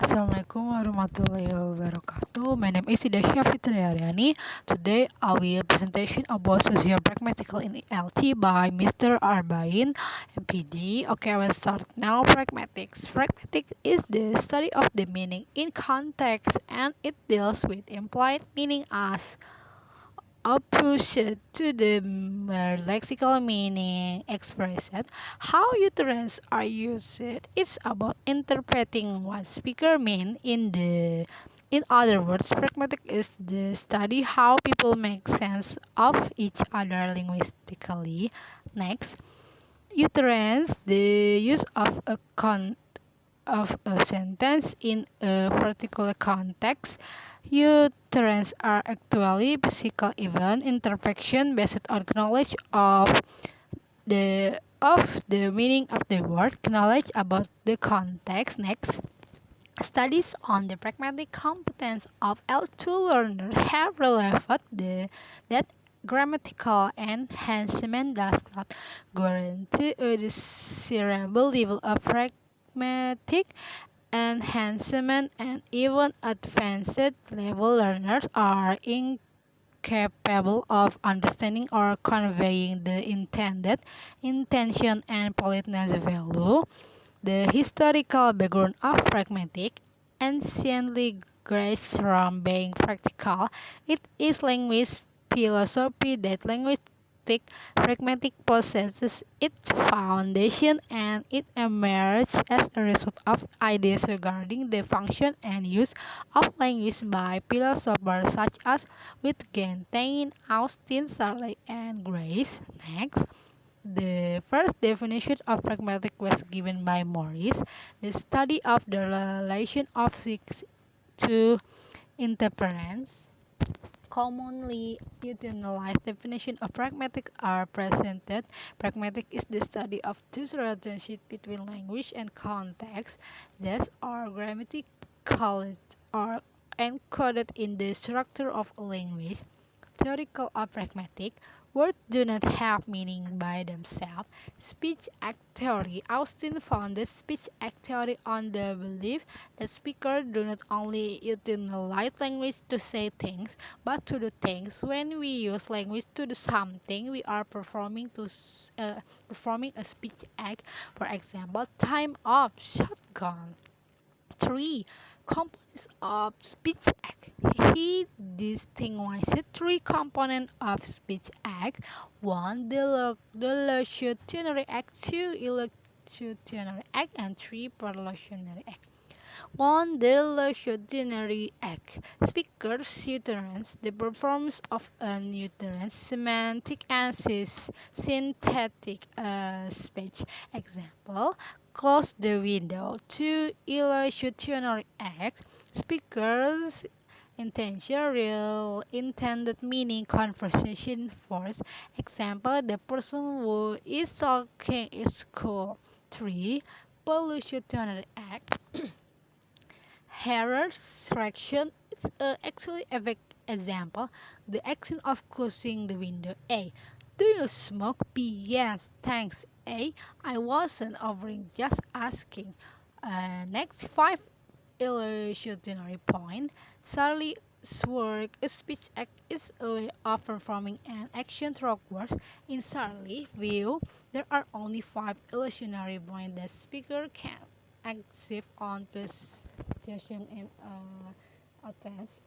Assalamualaikum warahmatullahi wabarakatuh. My name is Syafitri Ariani. Today I will presentation about Sociopragmatics in ELT by Mr. Arbain, M.Pd. Okay, I will start now. Pragmatics. Pragmatics is the study of the meaning in context, and it deals with implied meaning as opposite to the mere lexical meaning expressed. How utterance are used. It's about interpreting what speaker mean in other words, pragmatic is the study how people make sense of each other linguistically. Next, utterance, the use of a sentence in a particular context. Utterance are actually physical event interpretation based on knowledge of the meaning of the word, knowledge about the context. Next, studies on the pragmatic competence of L2 learners have revealed that grammatical enhancement does not guarantee a desirable level of pragmatic enhancement, and even advanced level learners are incapable of understanding or conveying the intended intention and politeness value. The historical background of pragmatic anciently graced from being practical. It is language philosophy that linguistic pragmatic possesses its foundation, and it emerged as a result of ideas regarding the function and use of language by philosophers such as Wittgenstein, Austin, Sarley, and Grace. Next, the first definition of pragmatic was given by Morris, the study of the relation of six to interference. Commonly utilized definitions of pragmatic are presented. Pragmatic is the study of two relationships between language and context that are grammatically or encoded in the structure of a language. Theoretical or pragmatic words do not have meaning by themselves. Speech act theory. Austin founded speech act theory on the belief that speakers do not only utilize language to say things, but to do things. When we use language to do something, we are performing a speech act. For example, time of shotgun. 3. Components of speech act. He distinguishes three components of speech act. 1. The locutionary act. 2. Illocutionary act. And 3. Perlocutionary act. 1. The locutionary act. Speaker's utterance, the performance of an utterance, semantic and synthetic speech. Example, close the window. 2. Illocutionary act. Speaker's intention, real intended meaning, conversation force. Example, the person who is talking is cool. 3. Perlocutionary act. Error correction is actually a vague example. The action of closing the window. A. Do you smoke? B. Yes, thanks. A. I wasn't offering, just asking. Next, 5 illusionary point. Charlie's work, a speech act, is a way of performing an action through words. In Charlie's view, there are only 5 illusionary points that speaker can achieve on persuasion and utterance.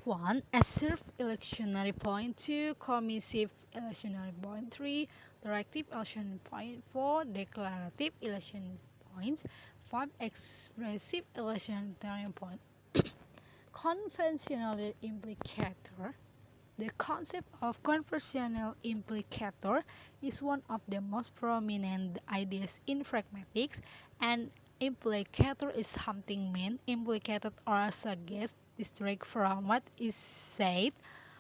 1. Assertive illusionary point. 2. Commissive illusionary point. 3. Directive illusionary point. 4. Declarative illusionary points. 5. Expressive illusionary point. Conventional implicator. The concept of conventional implicator is one of the most prominent ideas in pragmatics. An implicator is something meant, implicated, or suggested distinct from what is said.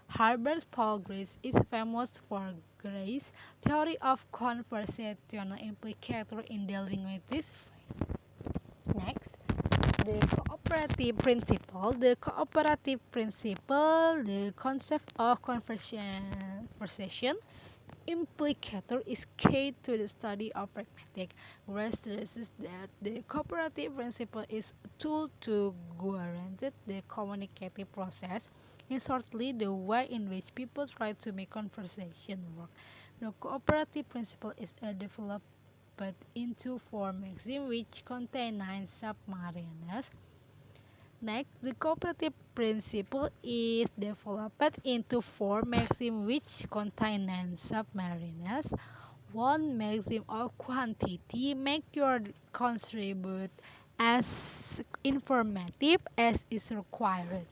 Herbert Paul Grace is famous for Grace's theory of conversational implicator in dealing with this fact. Next, the cooperative principle. The cooperative principle, the concept of conversation implicator is key to the study of pragmatic, where stresses that the cooperative principle is a tool to guarantee the communicative process. In shortly, the way in which people try to make conversation work. The cooperative principle is developed into four maxims which contain nine submarines. Next, the cooperative principle is developed into four maxims which contain nine submarines. One maxim of quantity: make your contribute as informative as is required.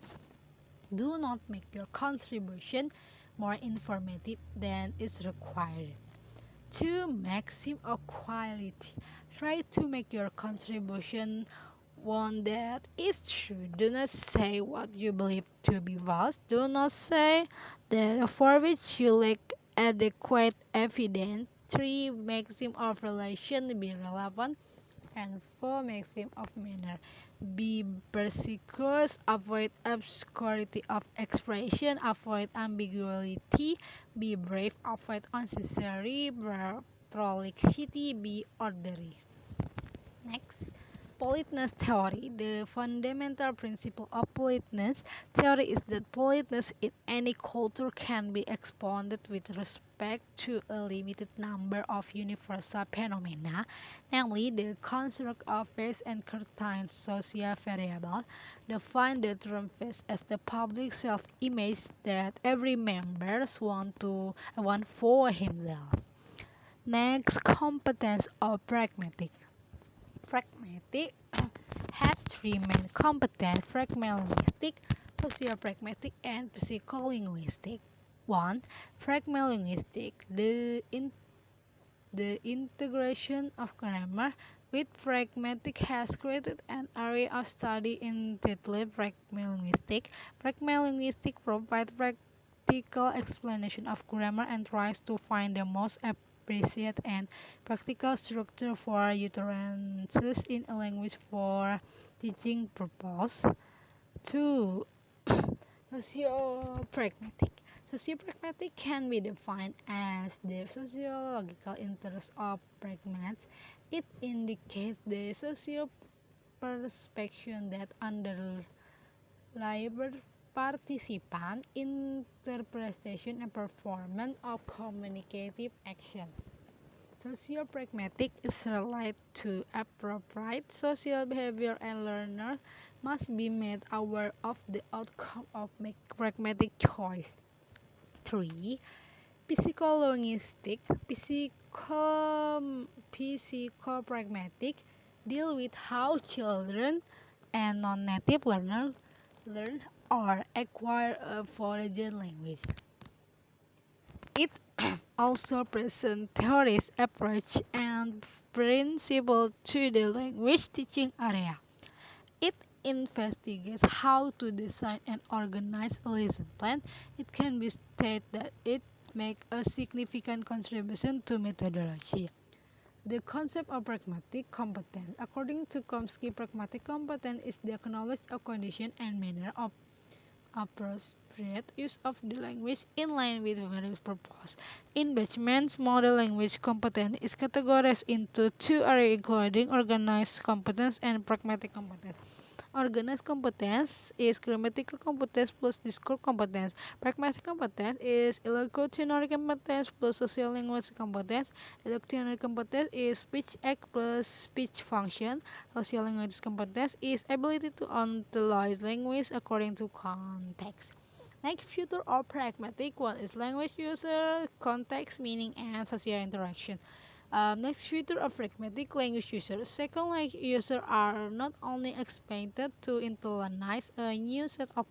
Do not make your contribution more informative than is required. Two, maxim of quality: try to make your contribution one that is true. Do not say what you believe to be false. Do not say that for which you lack adequate evidence. 3, maxim of relation: be relevant. And 4, maxim of manner: be perspicuous, avoid obscurity of expression, avoid ambiguity, be brave, avoid unnecessary prolixity, be orderly. Next, politeness theory. The fundamental principle of politeness theory is that politeness in any culture can be expounded with respect to a limited number of universal phenomena, namely the construct of face and certain social variables. Define the term face as the public self-image that every member want for himself. Next, competence of pragmatic. Pragmatic has three main competence: pragmalinguistic, sociopragmatic, and psycholinguistic. 1. Pragmalinguistic: the integration of grammar with pragmatic has created an area of study entitled pragmalinguistic. Pragmalinguistic provides practical explanation of grammar and tries to find the most appropriate and practical structure for utterances in a language for teaching purpose. 2. Sociopragmatic. Sociopragmatic can be defined as the sociological interest of pragmats. It indicates the socio perception that underlies participant interpretation and performance of communicative action. Sociopragmatic is related to appropriate social behavior, and learners must be made aware of the outcome of make pragmatic choice. 3. Psycholinguistic. Psychopragmatic deal with how children and non-native learners learn or acquire a foreign language. It also presents theories, approach, and principles to the language teaching area. It investigates how to design and organize a lesson plan. It can be stated that it makes a significant contribution to methodology. The concept of pragmatic competence. According to Chomsky, pragmatic competence is the knowledge of condition and manner of appropriate use of the language in line with various purposes. In Bachman's model, language competence is categorized into two areas, including organized competence and pragmatic competence. Organized competence is grammatical competence plus discourse competence. Pragmatic competence is elocutionary competence plus sociolinguistic competence. Elocutionary competence is speech act plus speech function. Sociolinguistic competence is ability to utilize language according to context. Next feature of pragmatic one is language user, context, meaning, and social interaction. Next feature of pragmatic language users. Second language users are not only expected to internalize a new set of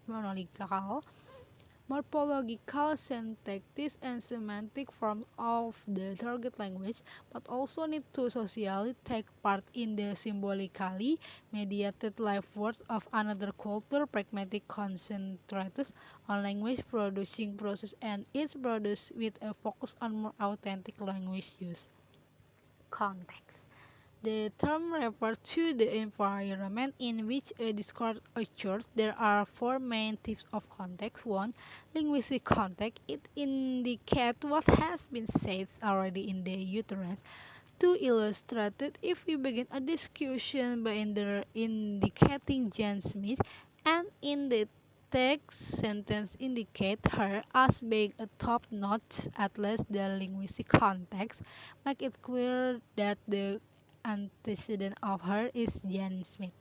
morphological, syntactic, and semantic forms of the target language, but also need to socially take part in the symbolically mediated life world of another culture. Pragmatic concentrates on language producing process and is produced with a focus on more authentic language use. Context. The term refers to the environment in which a discourse occurs. There are four main types of context. One, linguistic context. It indicates what has been said already in the uterus. To illustrate it, if we begin a discussion by indicating Jan Smith, and in the text sentence indicate her as being a top notch, at least the linguistic context make it clear that the antecedent of her is Jan Smith.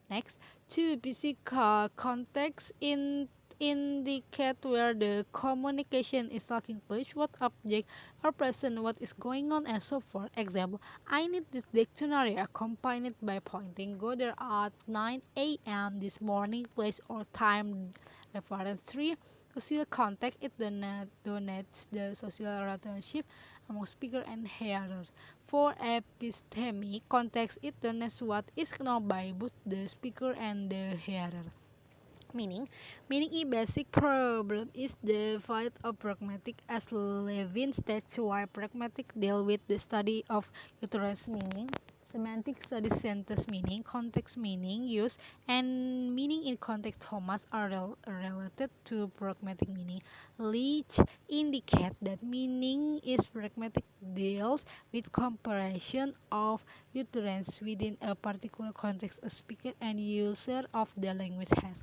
Next, two physical context indicate where the communication is taking place, what object are present, what is going on, and so forth. Example: I need this dictionary accompanied by pointing. Go there at 9 a.m. this morning. Place or time reference 3. Social context, it donates the social relationship among speaker and hearers. For epistemic context, it donates what is known by both the speaker and the hearer. Meaning, a basic problem is the fight of pragmatic, as Levin states. Why pragmatic deal with the study of uterus meaning, semantic studies sentence meaning, context meaning, use, and meaning in context Thomas are related to pragmatic meaning. Leach indicate that meaning is pragmatic deals with comparison of utterance within a particular context a speaker and user of the language has.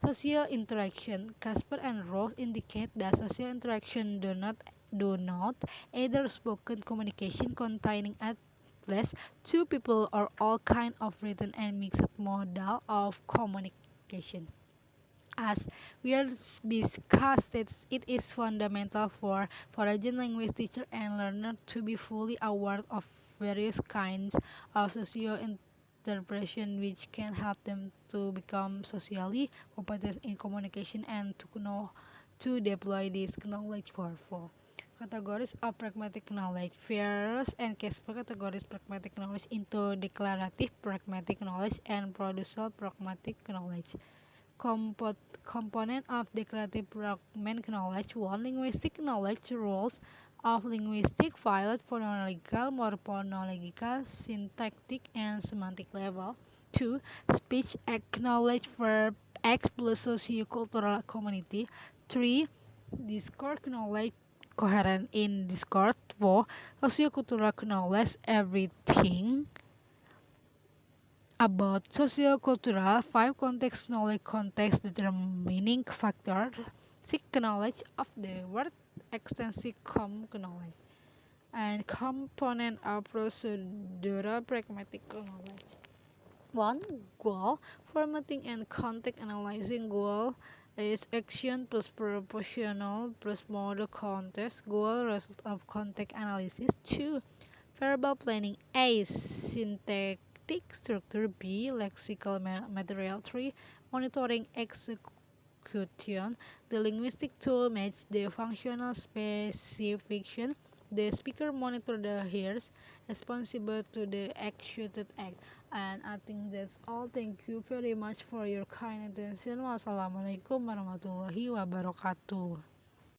Social interaction. Casper and Rose indicate that social interaction do not either spoken communication containing at least two people or all kind of written and mixed modal of communication. As we are discussed, it is fundamental for foreign language teacher and learner to be fully aware of various kinds of socio interpretation which can help them to become socially competent in communication and to know to deploy this knowledge powerful. Categories of pragmatic knowledge. Ferrers and Casper categorize pragmatic knowledge into declarative pragmatic knowledge and producer pragmatic knowledge. Component of declarative pragmatic knowledge. 1. Linguistic knowledge. Rules of linguistic violet phonological, morphological, syntactic, and semantic level. 2. Speech acknowledge verb X plus sociocultural community. 3. Discourse knowledge coherent in discourse. 4. Sociocultural knowledge everything about sociocultural. 5. Context knowledge context determining factor. 6. Knowledge of the word extensive knowledge and component of procedural pragmatic knowledge. 1. Goal formatting and context analyzing. Goal is action plus proportional plus model context. Goal result of context analysis. 2. Verbal planning. A. Syntactic structure. B. Lexical material. 3. Monitoring execution. The linguistic tool matches the functional specification. The speaker monitor the hearers responsible to the executed act. And I think that's all. Thank you very much for your kind attention. Wassalamualaikum warahmatullahi wabarakatuh.